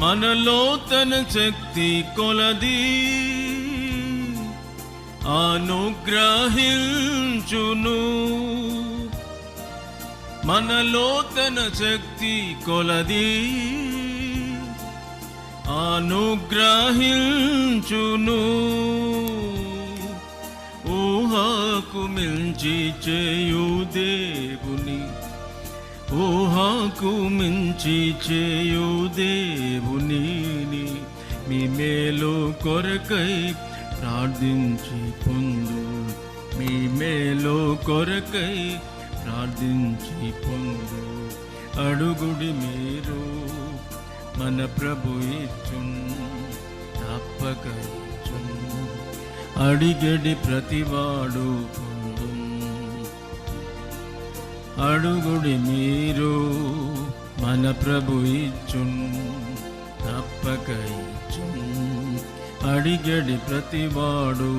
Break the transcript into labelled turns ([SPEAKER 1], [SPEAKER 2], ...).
[SPEAKER 1] మనలో తన శక్తి కొలది అనుగ్రహించును. మనలో తన శక్తి కొలది అనుగ్రహించును. ఊహకు మించి చేయు దేవుని, ఊహకు మించి చేయు దేవుని మీ మేలు కొరకై ప్రార్థించి పొందు. మీ మేలు కొరకై ప్రార్థించి పొందు. అడుగుడి మీరు మన ప్రభు ఇచ్చును, తప్పక ఇచ్చును. అడిగడి ప్రతివాడు పొందు. అడుగుడి మీరు మన ప్రభు ఇచ్చును, తప్పక ఇచ్చును. అడిగడి ప్రతివాడు